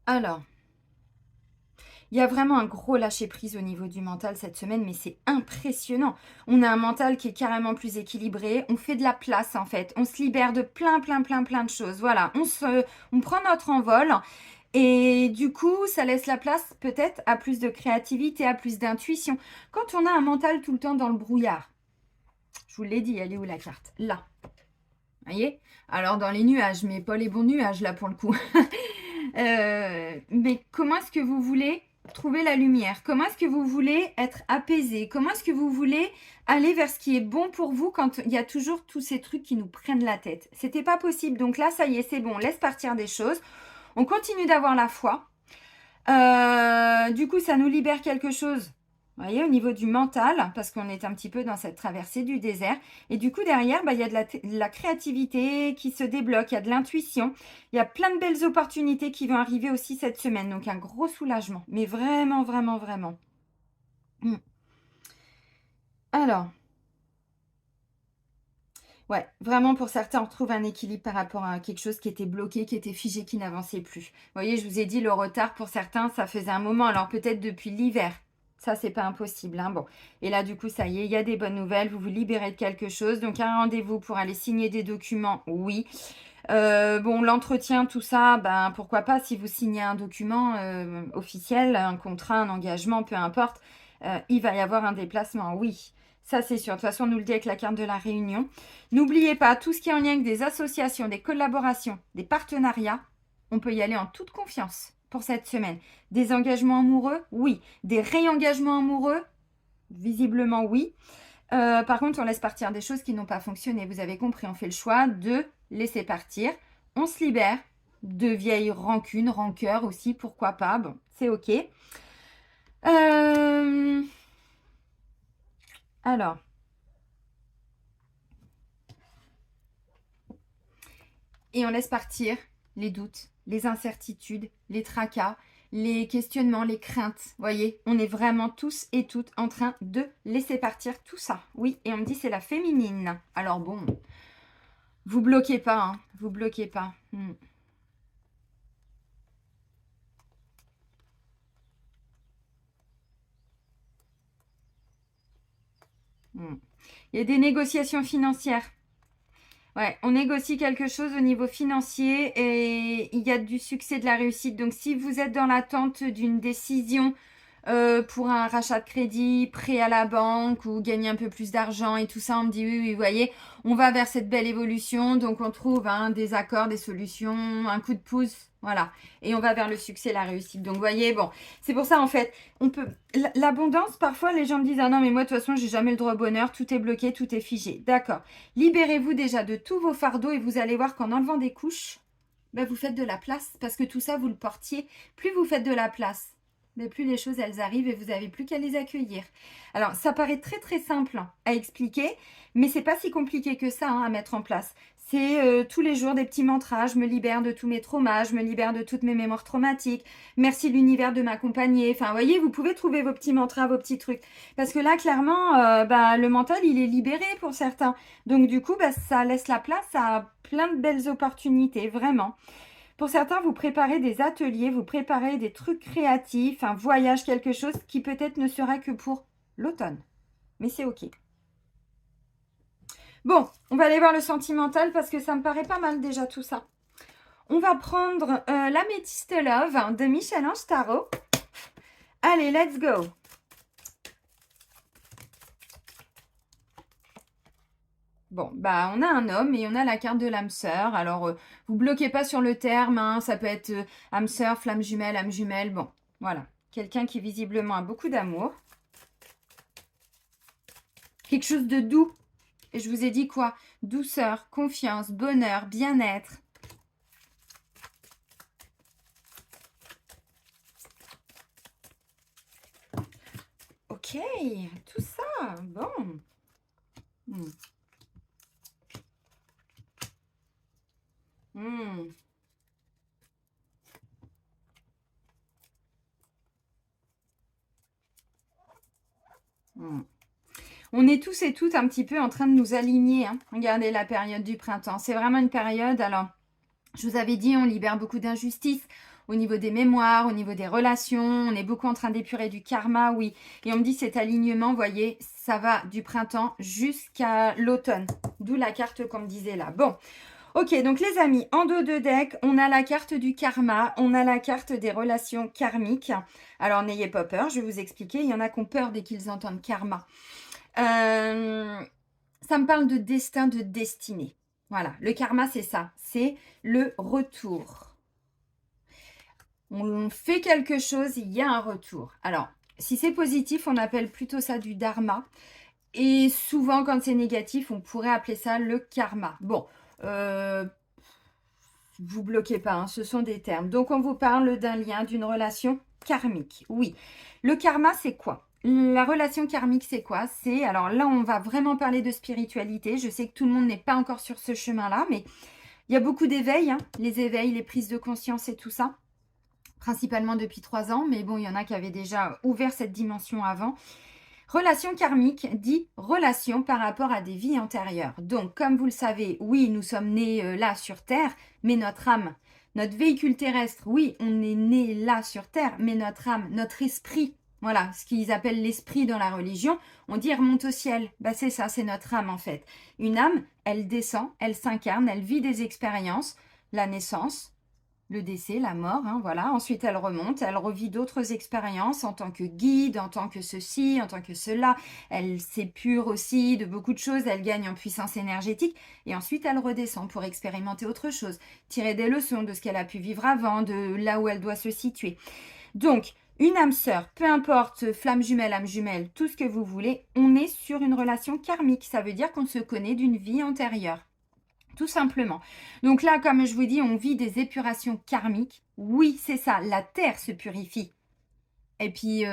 Alors, il y a vraiment un gros lâcher-prise au niveau du mental cette semaine, mais c'est impressionnant. On a un mental qui est carrément plus équilibré. On fait de la place, en fait. On se libère de plein de choses. Voilà, on prend notre envol. Et du coup, ça laisse la place peut-être à plus de créativité, à plus d'intuition. Quand on a un mental tout le temps dans le brouillard, je vous l'ai dit, elle est où la carte? Là. Vous voyez? Alors dans les nuages, mais pas les bons nuages là pour le coup. Mais comment est-ce que vous voulez trouver la lumière? Comment est-ce que vous voulez être apaisé? Comment est-ce que vous voulez aller vers ce qui est bon pour vous quand il y a toujours tous ces trucs qui nous prennent la tête? C'était pas possible. Donc là, ça y est, c'est bon. On laisse partir des choses. On continue d'avoir la foi. Du coup, ça nous libère quelque chose. Vous voyez, au niveau du mental, parce qu'on est un petit peu dans cette traversée du désert. Et du coup, derrière, il y a de la créativité qui se débloque, il y a de l'intuition. Il y a plein de belles opportunités qui vont arriver aussi cette semaine. Donc, un gros soulagement. Mais vraiment, vraiment, vraiment. Alors, ouais, vraiment pour certains, on retrouve un équilibre par rapport à quelque chose qui était bloqué, qui était figé, qui n'avançait plus. Vous voyez, je vous ai dit, le retard pour certains, ça faisait un moment. Alors, peut-être depuis l'hiver. Ça, c'est pas impossible, hein. Bon. Et là, du coup, ça y est, il y a des bonnes nouvelles. Vous vous libérez de quelque chose. Donc, un rendez-vous pour aller signer des documents, oui. Bon, l'entretien, tout ça, ben, pourquoi pas si vous signez un document officiel, un contrat, un engagement, peu importe, il va y avoir un déplacement, oui. Ça, c'est sûr. De toute façon, on nous le dit avec la carte de la réunion. N'oubliez pas, tout ce qui est en lien avec des associations, des collaborations, des partenariats, on peut y aller en toute confiance pour cette semaine. Des engagements amoureux, oui. Des réengagements amoureux, visiblement, oui. Par contre, on laisse partir des choses qui n'ont pas fonctionné. Vous avez compris, on fait le choix de laisser partir. On se libère de vieilles rancunes, rancœurs aussi, pourquoi pas. Bon, c'est ok. Alors. Et on laisse partir les doutes, les incertitudes, les tracas, les questionnements, les craintes. Vous voyez, on est vraiment tous et toutes en train de laisser partir tout ça. Oui, et on me dit c'est la féminine. Alors bon, vous bloquez pas, hein, vous bloquez pas. Il y a des négociations financières. Ouais, on négocie quelque chose au niveau financier et il y a du succès, de la réussite. Donc, si vous êtes dans l'attente d'une décision pour un rachat de crédit, prêt à la banque ou gagner un peu plus d'argent et tout ça, on me dit oui, vous voyez, on va vers cette belle évolution. Donc, on trouve des accords, des solutions, un coup de pouce, voilà. Et on va vers le succès, la réussite. Donc, vous voyez, bon, c'est pour ça, en fait, on peut... L'abondance, parfois, les gens me disent, ah non, mais moi, de toute façon, j'ai jamais le droit au bonheur, tout est bloqué, tout est figé. D'accord. Libérez-vous déjà de tous vos fardeaux et vous allez voir qu'en enlevant des couches, ben, vous faites de la place parce que tout ça, vous le portiez. Plus vous faites de la place, mais plus les choses, elles arrivent et vous n'avez plus qu'à les accueillir. Alors, ça paraît très très simple à expliquer, mais c'est pas si compliqué que ça à mettre en place. C'est tous les jours des petits mantras, je me libère de tous mes traumas, je me libère de toutes mes mémoires traumatiques, merci l'univers de m'accompagner. Enfin, vous voyez, vous pouvez trouver vos petits mantras, vos petits trucs. Parce que là, clairement, le mental, il est libéré pour certains. Donc du coup, ça laisse la place à plein de belles opportunités, vraiment. Pour certains, vous préparez des ateliers, vous préparez des trucs créatifs, un voyage, quelque chose qui peut-être ne sera que pour l'automne. Mais c'est ok. Bon, on va aller voir le sentimental parce que ça me paraît pas mal déjà tout ça. On va prendre l'Améthyste Love de Michel-Ange Tarot. Allez, let's go. Bon, on a un homme et on a la carte de l'âme sœur. Alors, vous bloquez pas sur le terme, hein, ça peut être âme sœur, flamme jumelle, âme jumelle. Bon, voilà. Quelqu'un qui visiblement a beaucoup d'amour. Quelque chose de doux. Et je vous ai dit quoi? Douceur, confiance, bonheur, bien-être. Ok, tout ça, bon. On est tous et toutes un petit peu en train de nous aligner. Hein. Regardez la période du printemps. C'est vraiment une période, alors, je vous avais dit, on libère beaucoup d'injustices au niveau des mémoires, au niveau des relations. On est beaucoup en train d'épurer du karma, oui. Et on me dit cet alignement, vous voyez, ça va du printemps jusqu'à l'automne. D'où la carte qu'on me disait là. Bon, ok, donc les amis, en dos de deck, on a la carte du karma, on a la carte des relations karmiques. Alors, n'ayez pas peur, je vais vous expliquer. Il y en a qui ont peur dès qu'ils entendent karma. Ça me parle de destin, de destinée. Voilà, le karma, c'est ça. C'est le retour. On fait quelque chose, il y a un retour. Alors, si c'est positif, on appelle plutôt ça du dharma. Et souvent, quand c'est négatif, on pourrait appeler ça le karma. Bon, vous bloquez pas, hein, ce sont des termes. Donc, on vous parle d'un lien, d'une relation karmique. Oui, le karma, c'est quoi? La relation karmique, c'est quoi? C'est, alors là, on va vraiment parler de spiritualité. Je sais que tout le monde n'est pas encore sur ce chemin-là, mais il y a beaucoup d'éveils, hein, les éveils, les prises de conscience et tout ça, principalement depuis 3 ans, mais bon, il y en a qui avaient déjà ouvert cette dimension avant. Relation karmique dit relation par rapport à des vies antérieures. Donc, comme vous le savez, oui, nous sommes nés là sur Terre, mais notre âme, notre véhicule terrestre, oui, on est né là sur Terre, mais notre âme, notre esprit, voilà, ce qu'ils appellent l'esprit dans la religion, on dit remonte au ciel. C'est ça, c'est notre âme en fait. Une âme, elle descend, elle s'incarne, elle vit des expériences, la naissance, le décès, la mort, hein, voilà. Ensuite, elle remonte, elle revit d'autres expériences en tant que guide, en tant que ceci, en tant que cela. Elle s'épure aussi de beaucoup de choses, elle gagne en puissance énergétique et ensuite elle redescend pour expérimenter autre chose, tirer des leçons de ce qu'elle a pu vivre avant, de là où elle doit se situer. Donc, une âme sœur, peu importe, flamme jumelle, âme jumelle, tout ce que vous voulez, on est sur une relation karmique. Ça veut dire qu'on se connaît d'une vie antérieure. Tout simplement. Donc là, comme je vous dis, on vit des épurations karmiques. Oui, c'est ça, la Terre se purifie. Et puis,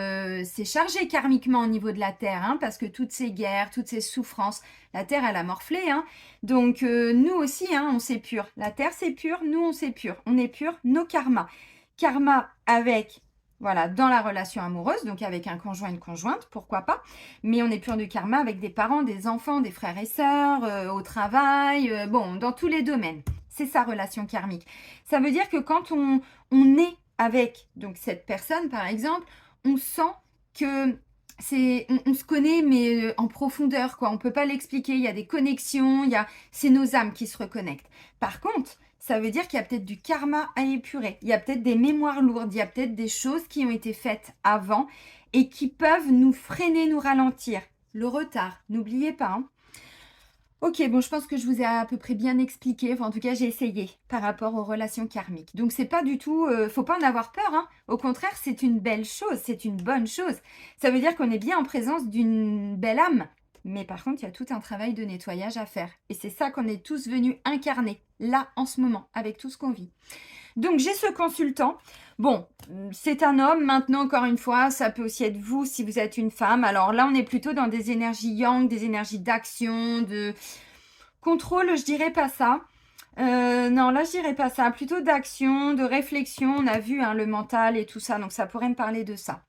c'est chargé karmiquement au niveau de la Terre, hein, parce que toutes ces guerres, toutes ces souffrances, la Terre, elle a morflé. Hein. Donc, nous aussi, hein, on s'épure. La Terre s'épure, nous, on s'épure. On épure nos karmas. Karma avec, voilà, dans la relation amoureuse, donc avec un conjoint, une conjointe, pourquoi pas. Mais on épure du karma avec des parents, des enfants, des frères et sœurs, au travail, bon, dans tous les domaines. C'est sa relation karmique. Ça veut dire que quand on est avec donc cette personne, par exemple, on sent que on se connaît, mais en profondeur, quoi. On peut pas l'expliquer. Il y a des connexions, c'est nos âmes qui se reconnectent. Par contre, ça veut dire qu'il y a peut-être du karma à épurer. Il y a peut-être des mémoires lourdes. Il y a peut-être des choses qui ont été faites avant et qui peuvent nous freiner, nous ralentir. Le retard, n'oubliez pas. Hein. Ok, bon, je pense que je vous ai à peu près bien expliqué. Enfin, en tout cas, j'ai essayé par rapport aux relations karmiques. Donc, c'est pas du tout... faut pas en avoir peur. Hein. Au contraire, c'est une belle chose. C'est une bonne chose. Ça veut dire qu'on est bien en présence d'une belle âme. Mais par contre, il y a tout un travail de nettoyage à faire. Et c'est ça qu'on est tous venus incarner. là, en ce moment, avec tout ce qu'on vit. Donc, j'ai ce consultant. Bon, c'est un homme. Maintenant, encore une fois, ça peut aussi être vous si vous êtes une femme. Alors là, on est plutôt dans des énergies yang, des énergies d'action, de contrôle, je dirais pas ça. Non, là, je dirais pas ça. Plutôt d'action, de réflexion. On a vu hein, le mental et tout ça. Donc, ça pourrait me parler de ça.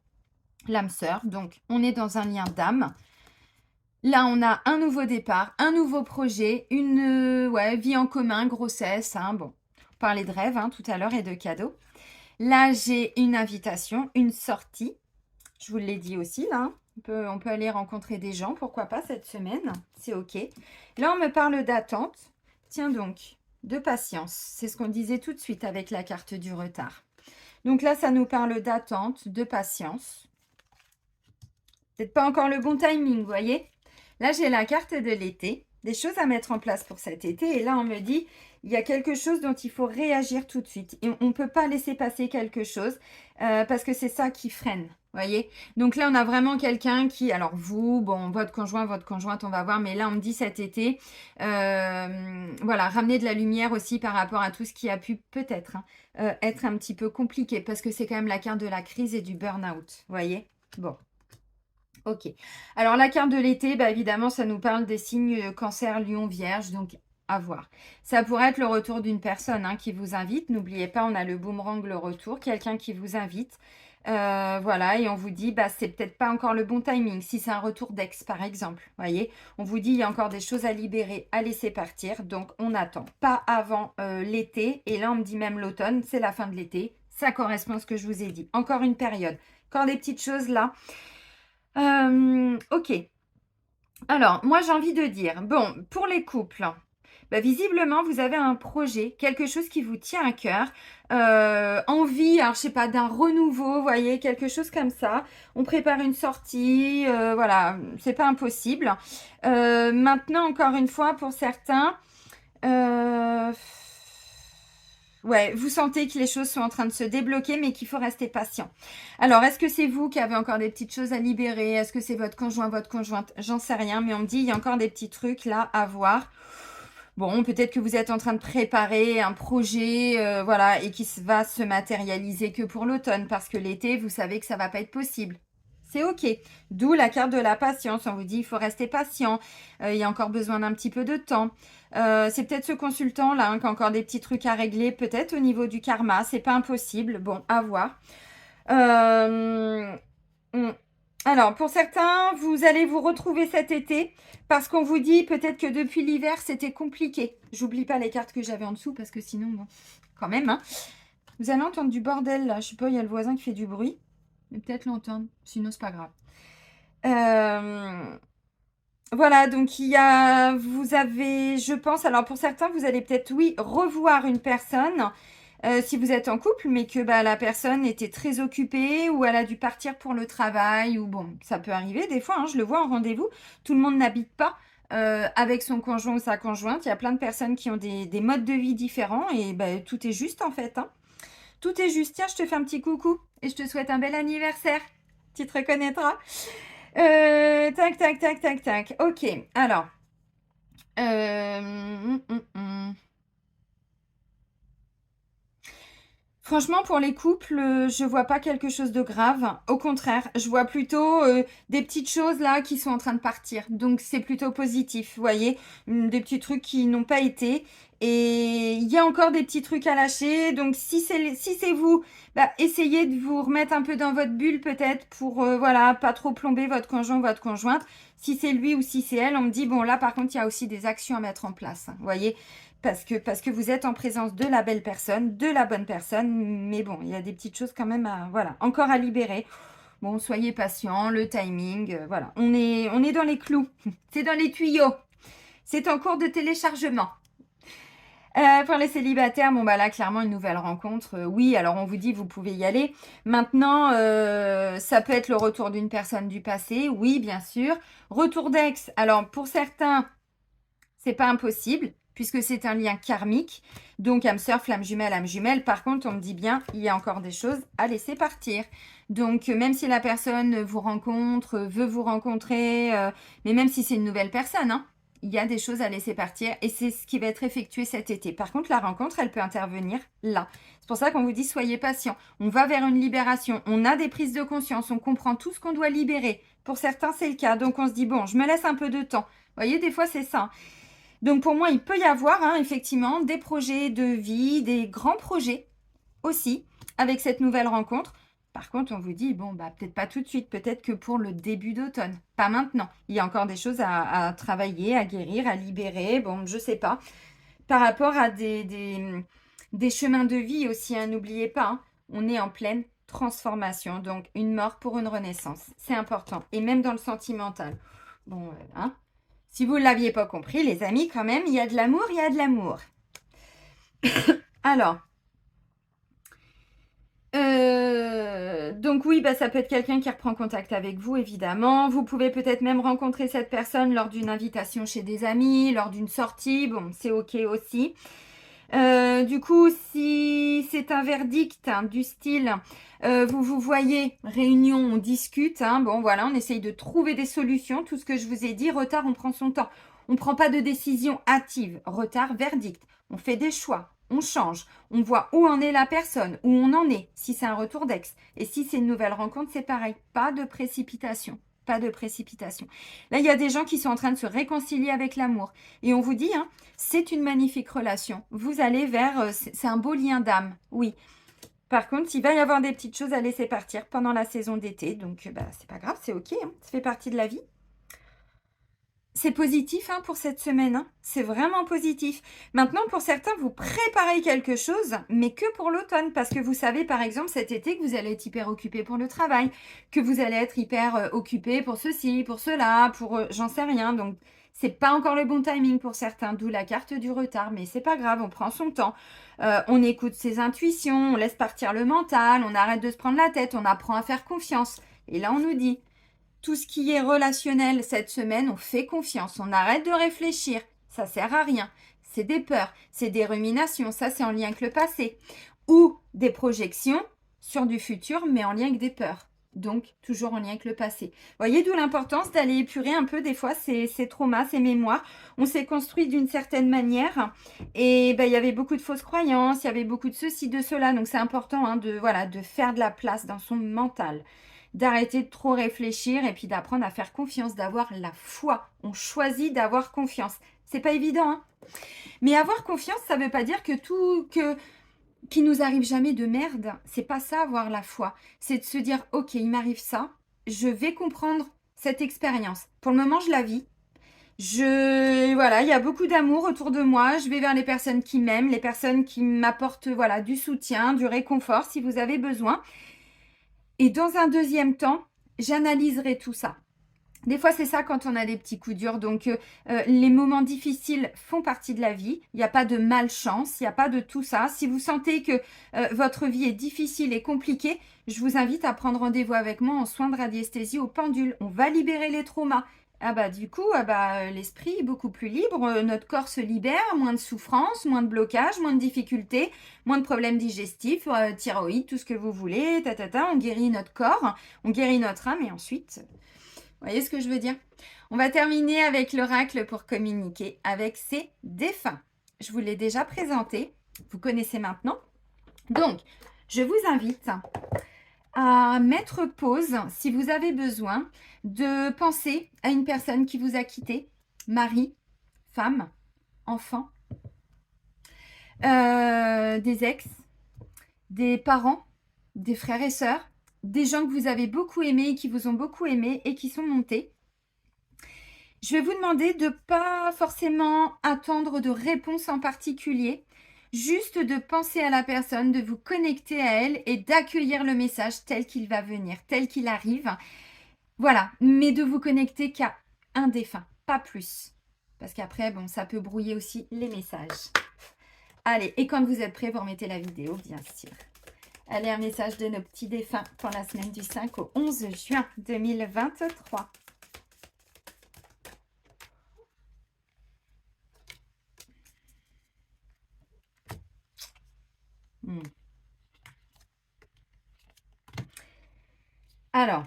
L'âme sœur. Donc, on est dans un lien d'âme. Là, on a un nouveau départ, un nouveau projet, une vie en commun, grossesse. Hein, bon, on parlait de rêve hein, tout à l'heure et de cadeaux. Là, j'ai une invitation, une sortie. Je vous l'ai dit aussi, là. On peut aller rencontrer des gens, pourquoi pas, cette semaine. C'est OK. Là, on me parle d'attente. Tiens donc, de patience. C'est ce qu'on disait tout de suite avec la carte du retard. Donc là, ça nous parle d'attente, de patience. Peut-être pas encore le bon timing, vous voyez. Là, j'ai la carte de l'été, des choses à mettre en place pour cet été. Et là, on me dit, il y a quelque chose dont il faut réagir tout de suite. Et on ne peut pas laisser passer quelque chose parce que c'est ça qui freine. Voyez. Donc là, on a vraiment quelqu'un qui, alors vous, bon, votre conjointe, on va voir, mais là, on me dit cet été, voilà, ramener de la lumière aussi par rapport à tout ce qui a pu peut-être être un petit peu compliqué parce que c'est quand même la carte de la crise et du burn-out. Voyez. Bon. Ok. Alors, la carte de l'été, bah, évidemment, ça nous parle des signes cancer, lion, vierge, donc à voir. Ça pourrait être le retour d'une personne hein, qui vous invite. N'oubliez pas, on a le boomerang, le retour, quelqu'un qui vous invite. Voilà, et on vous dit, bah, c'est peut-être pas encore le bon timing. Si c'est un retour d'ex, par exemple, voyez, on vous dit, il y a encore des choses à libérer, à laisser partir. Donc, on attend. Pas avant l'été. Et là, on me dit même l'automne, c'est la fin de l'été. Ça correspond à ce que je vous ai dit. Encore une période. Encore des petites choses là. Ok. Alors, moi, j'ai envie de dire, bon, pour les couples, bah, visiblement, vous avez un projet, quelque chose qui vous tient à cœur, envie, alors, je sais pas, d'un renouveau, vous voyez, quelque chose comme ça. On prépare une sortie, voilà, c'est pas impossible. Maintenant, encore une fois, pour certains, ouais, vous sentez que les choses sont en train de se débloquer, mais qu'il faut rester patient. Alors, est-ce que c'est vous qui avez encore des petites choses à libérer? Est-ce que c'est votre conjoint, votre conjointe? J'en sais rien, mais on me dit il y a encore des petits trucs là à voir. Bon, peut-être que vous êtes en train de préparer un projet, voilà, et qui va se matérialiser que pour l'automne, parce que l'été, vous savez que ça va pas être possible. C'est OK. D'où la carte de la patience. On vous dit, il faut rester patient. Il y a encore besoin d'un petit peu de temps. C'est peut-être ce consultant-là hein, qui a encore des petits trucs à régler, peut-être au niveau du karma. C'est pas impossible. Bon, à voir. Alors, pour certains, vous allez vous retrouver cet été parce qu'on vous dit peut-être que depuis l'hiver, c'était compliqué. J'oublie pas les cartes que j'avais en dessous parce que sinon, bon, quand même. Hein. Vous allez entendre du bordel là. Je sais pas, il y a le voisin qui fait du bruit. Mais peut-être l'entendre. Sinon, c'est pas grave. Voilà, donc vous avez, je pense, alors pour certains, vous allez peut-être, oui, revoir une personne si vous êtes en couple, mais que bah, la personne était très occupée ou elle a dû partir pour le travail ou bon, ça peut arriver des fois, hein, je le vois en rendez-vous, tout le monde n'habite pas avec son conjoint ou sa conjointe, il y a plein de personnes qui ont des modes de vie différents et bah, tout est juste en fait, hein. Tout est juste, tiens, je te fais un petit coucou et je te souhaite un bel anniversaire, tu te reconnaîtras. Tac, tac, tac, tac, tac. Ok, alors. Franchement, pour les couples, je vois pas quelque chose de grave. Au contraire, je vois plutôt des petites choses là qui sont en train de partir. Donc c'est plutôt positif, vous voyez, des petits trucs qui n'ont pas été. Et il y a encore des petits trucs à lâcher. Donc si c'est vous, bah, essayez de vous remettre un peu dans votre bulle peut-être pour voilà pas trop plomber votre conjoint ou votre conjointe. Si c'est lui ou si c'est elle, on me dit bon là par contre il y a aussi des actions à mettre en place. Hein, vous voyez. Parce que vous êtes en présence de la belle personne, de la bonne personne. Mais bon, il y a des petites choses quand même voilà, encore à libérer. Bon, soyez patient, le timing, voilà. On est dans les clous. C'est dans les tuyaux. C'est en cours de téléchargement. Pour les célibataires, bon bah là clairement une nouvelle rencontre. Oui, alors on vous dit vous pouvez y aller. Maintenant, ça peut être le retour d'une personne du passé. Oui, bien sûr. Retour d'ex. Alors pour certains, c'est pas impossible puisque c'est un lien karmique. Donc, âme sœur, flamme jumelle, âme jumelle. Par contre, on me dit bien, il y a encore des choses à laisser partir. Donc, même si la personne vous rencontre, veut vous rencontrer, mais même si c'est une nouvelle personne, hein, il y a des choses à laisser partir et c'est ce qui va être effectué cet été. Par contre, la rencontre, elle peut intervenir là. C'est pour ça qu'on vous dit soyez patient. On va vers une libération. On a des prises de conscience. On comprend tout ce qu'on doit libérer. Pour certains, c'est le cas. Donc, on se dit, bon, je me laisse un peu de temps. Vous voyez, des fois, c'est ça. Donc, pour moi, il peut y avoir, effectivement, des projets de vie, des grands projets aussi avec cette nouvelle rencontre. Par contre, on vous dit, bon, bah, peut-être pas tout de suite, peut-être que pour le début d'automne, pas maintenant. Il y a encore des choses à travailler, à guérir, à libérer, bon, je sais pas. Par rapport à des chemins de vie aussi, n'oubliez pas, on est en pleine transformation, donc une mort pour une renaissance, c'est important. Et même dans le sentimental. Bon, si vous ne l'aviez pas compris, les amis, quand même, il y a de l'amour, il y a de l'amour. Alors, donc oui, bah, ça peut être quelqu'un qui reprend contact avec vous, évidemment. Vous pouvez peut-être même rencontrer cette personne lors d'une invitation chez des amis, lors d'une sortie. Bon, c'est OK aussi. Du coup, si c'est un verdict du style, vous voyez, réunion, on discute. Bon, voilà, on essaye de trouver des solutions. Tout ce que je vous ai dit, retard, on prend son temps. On ne prend pas de décision hâtive. Retard, verdict. On fait des choix. On change, on voit où en est la personne, où on en est, si c'est un retour d'ex. Et si c'est une nouvelle rencontre, c'est pareil, pas de précipitation, pas de précipitation. Là, il y a des gens qui sont en train de se réconcilier avec l'amour. Et on vous dit, c'est une magnifique relation. Vous allez vers, c'est un beau lien d'âme, oui. Par contre, il va y avoir des petites choses à laisser partir pendant la saison d'été. Donc, c'est pas grave, c'est OK, ça fait partie de la vie. C'est positif pour cette semaine, c'est vraiment positif. Maintenant, pour certains, vous préparez quelque chose, mais que pour l'automne, parce que vous savez, par exemple, cet été, que vous allez être hyper occupé pour le travail, que vous allez être hyper occupé pour ceci, pour cela, pour j'en sais rien. Donc, c'est pas encore le bon timing pour certains, d'où la carte du retard, mais c'est pas grave, on prend son temps. On écoute ses intuitions, on laisse partir le mental, on arrête de se prendre la tête, on apprend à faire confiance. Et là, on nous dit, tout ce qui est relationnel cette semaine, on fait confiance, on arrête de réfléchir, ça sert à rien. C'est des peurs, c'est des ruminations, ça c'est en lien avec le passé. Ou des projections sur du futur, mais en lien avec des peurs. Donc, toujours en lien avec le passé. Voyez d'où l'importance d'aller épurer un peu des fois ces traumas, ces mémoires. On s'est construit d'une certaine manière et il y avait beaucoup de fausses croyances, il y avait beaucoup de ceci, de cela. Donc, c'est important de faire de la place dans son mental, d'arrêter de trop réfléchir et puis d'apprendre à faire confiance, d'avoir la foi. On choisit d'avoir confiance. C'est pas évident, mais avoir confiance, ça veut pas dire que qu'il nous arrive jamais de merde. C'est pas ça, avoir la foi. C'est de se dire, ok, il m'arrive ça, je vais comprendre cette expérience. Pour le moment, je la vis. Voilà, il y a beaucoup d'amour autour de moi. Je vais vers les personnes qui m'aiment, les personnes qui m'apportent, du soutien, du réconfort si vous avez besoin. Et dans un deuxième temps, j'analyserai tout ça. Des fois, c'est ça quand on a des petits coups durs. Donc, les moments difficiles font partie de la vie. Il n'y a pas de malchance, il n'y a pas de tout ça. Si vous sentez que votre vie est difficile et compliquée, je vous invite à prendre rendez-vous avec moi en soins de radiesthésie au pendule. On va libérer les traumas. Du coup, l'esprit est beaucoup plus libre, notre corps se libère, moins de souffrance, moins de blocage, moins de difficultés, moins de problèmes digestifs, thyroïde, tout ce que vous voulez, on guérit notre corps, on guérit notre âme et ensuite, vous voyez ce que je veux dire? On va terminer avec l'oracle pour communiquer avec ses défunts. Je vous l'ai déjà présenté, vous connaissez maintenant. Donc, je vous invite à mettre pause si vous avez besoin de penser à une personne qui vous a quitté, mari, femme, enfant, des ex, des parents, des frères et sœurs, des gens que vous avez beaucoup aimés et qui vous ont beaucoup aimé et qui sont montés. Je vais vous demander de ne pas forcément attendre de réponse en particulier, juste de penser à la personne, de vous connecter à elle et d'accueillir le message tel qu'il va venir, tel qu'il arrive. Voilà, mais de vous connecter qu'à un défunt, pas plus. Parce qu'après, ça peut brouiller aussi les messages. Allez, et quand vous êtes prêts, vous remettez la vidéo, bien sûr. Allez, un message de nos petits défunts pour la semaine du 5 au 11 juin 2023. Alors,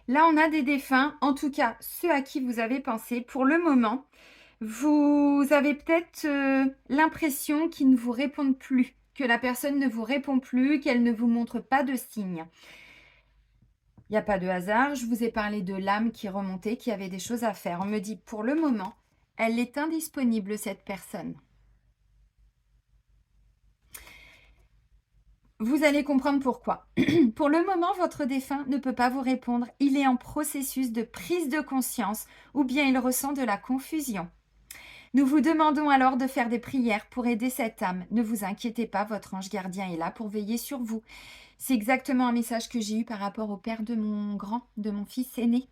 Là, on a des défunts, en tout cas ceux à qui vous avez pensé. Pour le moment, vous avez peut-être l'impression qu'ils ne vous répondent plus, que la personne ne vous répond plus, qu'elle ne vous montre pas de signe. Il n'y a pas de hasard, je vous ai parlé de l'âme qui remontait, qui avait des choses à faire. On me dit, pour le moment, elle est indisponible, cette personne. Vous allez comprendre pourquoi. Pour le moment, votre défunt ne peut pas vous répondre. Il est en processus de prise de conscience ou bien il ressent de la confusion. Nous vous demandons alors de faire des prières pour aider cette âme. Ne vous inquiétez pas, votre ange gardien est là pour veiller sur vous. C'est exactement un message que j'ai eu par rapport au père de mon fils aîné,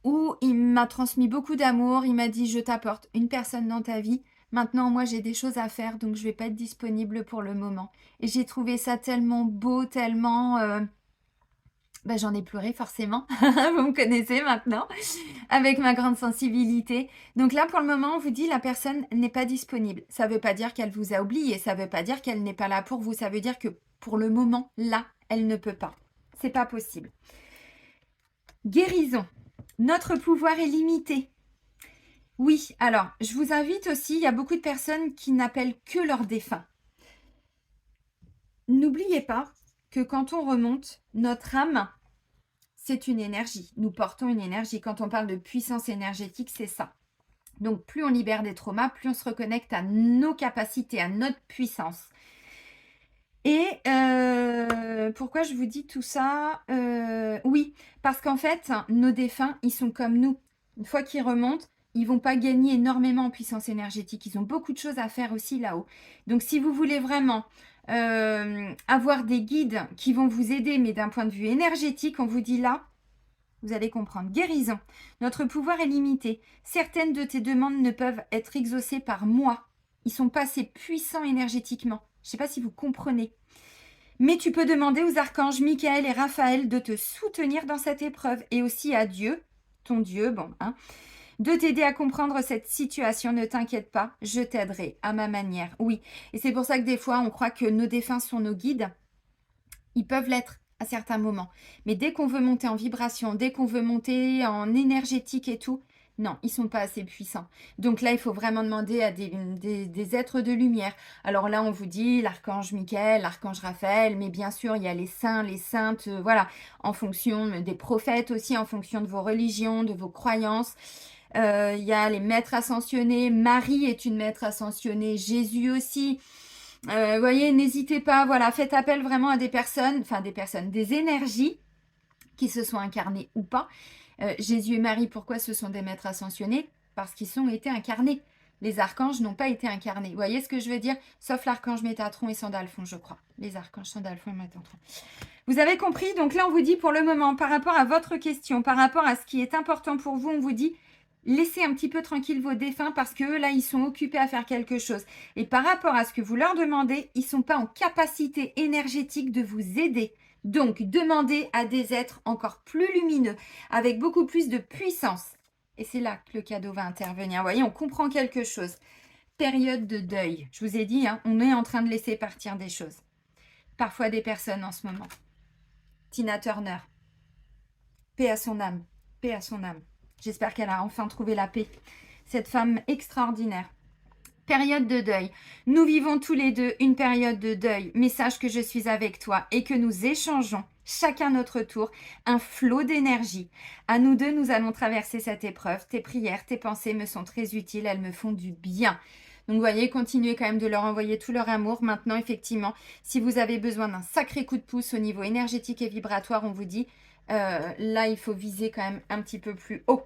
où il m'a transmis beaucoup d'amour. Il m'a dit, je t'apporte une personne dans ta vie. Maintenant, moi, j'ai des choses à faire, donc je ne vais pas être disponible pour le moment. Et j'ai trouvé ça tellement beau, tellement... j'en ai pleuré forcément, vous me connaissez maintenant, avec ma grande sensibilité. Donc là, pour le moment, on vous dit la personne n'est pas disponible. Ça ne veut pas dire qu'elle vous a oublié, ça ne veut pas dire qu'elle n'est pas là pour vous. Ça veut dire que pour le moment, là, elle ne peut pas. C'est pas possible. Guérison. Notre pouvoir est limité. Oui, alors, je vous invite aussi, il y a beaucoup de personnes qui n'appellent que leurs défunts. N'oubliez pas que quand on remonte, notre âme, c'est une énergie. Nous portons une énergie. Quand on parle de puissance énergétique, c'est ça. Donc, plus on libère des traumas, plus on se reconnecte à nos capacités, à notre puissance. Et pourquoi je vous dis tout ça? Oui, parce qu'en fait, nos défunts, ils sont comme nous. Une fois qu'ils remontent, ils vont pas gagner énormément en puissance énergétique. Ils ont beaucoup de choses à faire aussi là-haut. Donc, si vous voulez vraiment avoir des guides qui vont vous aider, mais d'un point de vue énergétique, on vous dit là, vous allez comprendre. Guérison. Notre pouvoir est limité. Certaines de tes demandes ne peuvent être exaucées par moi. Ils sont pas assez puissants énergétiquement. Je ne sais pas si vous comprenez. Mais tu peux demander aux archanges Michael et Raphaël de te soutenir dans cette épreuve et aussi à Dieu, ton Dieu, de t'aider à comprendre cette situation. Ne t'inquiète pas, je t'aiderai à ma manière. Oui, et c'est pour ça que des fois, on croit que nos défunts sont nos guides. Ils peuvent l'être à certains moments. Mais dès qu'on veut monter en vibration, dès qu'on veut monter en énergétique et tout, non, ils ne sont pas assez puissants. Donc là, il faut vraiment demander à des êtres de lumière. Alors là, on vous dit l'archange Michael, l'archange Raphaël, mais bien sûr, il y a les saints, les saintes, voilà, en fonction des prophètes aussi, en fonction de vos religions, de vos croyances. Il y a les maîtres ascensionnés. Marie est une maître ascensionnée, Jésus aussi. Vous voyez, n'hésitez pas, voilà, faites appel vraiment à des personnes, des énergies qui se sont incarnées ou pas. Jésus et Marie, pourquoi ce sont des maîtres ascensionnés? Parce qu'ils ont été incarnés. Les archanges n'ont pas été incarnés. Vous voyez ce que je veux dire? Sauf l'archange Métatron et Sandalphon, je crois. Les archanges Sandalphon et Métatron. Vous avez compris? Donc là, on vous dit pour le moment, par rapport à votre question, par rapport à ce qui est important pour vous, on vous dit laissez un petit peu tranquille vos défunts parce que là, ils sont occupés à faire quelque chose. Et par rapport à ce que vous leur demandez, ils ne sont pas en capacité énergétique de vous aider. Donc, demandez à des êtres encore plus lumineux, avec beaucoup plus de puissance. Et c'est là que le cadeau va intervenir. Vous voyez, on comprend quelque chose. Période de deuil. Je vous ai dit, on est en train de laisser partir des choses. Parfois des personnes en ce moment. Tina Turner. Paix à son âme. Paix à son âme. J'espère qu'elle a enfin trouvé la paix. Cette femme extraordinaire. Période de deuil. Nous vivons tous les deux une période de deuil. Mais sache que je suis avec toi et que nous échangeons, chacun notre tour, un flot d'énergie. À nous deux, nous allons traverser cette épreuve. Tes prières, tes pensées me sont très utiles. Elles me font du bien. Donc, vous voyez, continuez quand même de leur envoyer tout leur amour. Maintenant, effectivement, si vous avez besoin d'un sacré coup de pouce au niveau énergétique et vibratoire, on vous dit, là, il faut viser quand même un petit peu plus haut.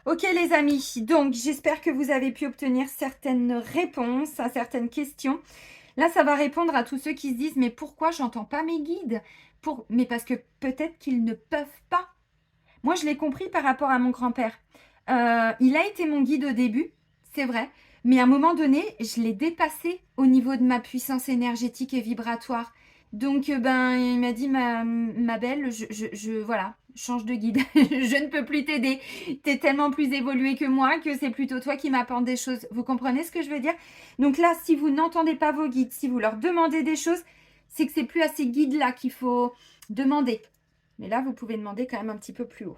Ok les amis, donc j'espère que vous avez pu obtenir certaines réponses à certaines questions. Là, ça va répondre à tous ceux qui se disent « Mais pourquoi j'entends pas mes guides ?» Mais parce que peut-être qu'ils ne peuvent pas. Moi, je l'ai compris par rapport à mon grand-père. Il a été mon guide au début, c'est vrai. Mais à un moment donné, je l'ai dépassé au niveau de ma puissance énergétique et vibratoire. Donc, il m'a dit, ma belle, voilà, change de guide. Je ne peux plus t'aider. Tu es tellement plus évoluée que moi que c'est plutôt toi qui m'apportes des choses. Vous comprenez ce que je veux dire? Donc là, si vous n'entendez pas vos guides, si vous leur demandez des choses, c'est que c'est plus à ces guides-là qu'il faut demander. Mais là, vous pouvez demander quand même un petit peu plus haut.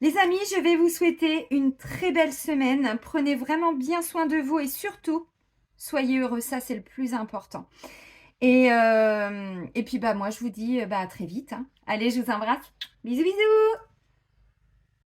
Les amis, je vais vous souhaiter une très belle semaine. Prenez vraiment bien soin de vous et surtout, soyez heureux. Ça, c'est le plus important. Et puis, moi, je vous dis à très vite. Allez, je vous embrasse. Bisous, bisous!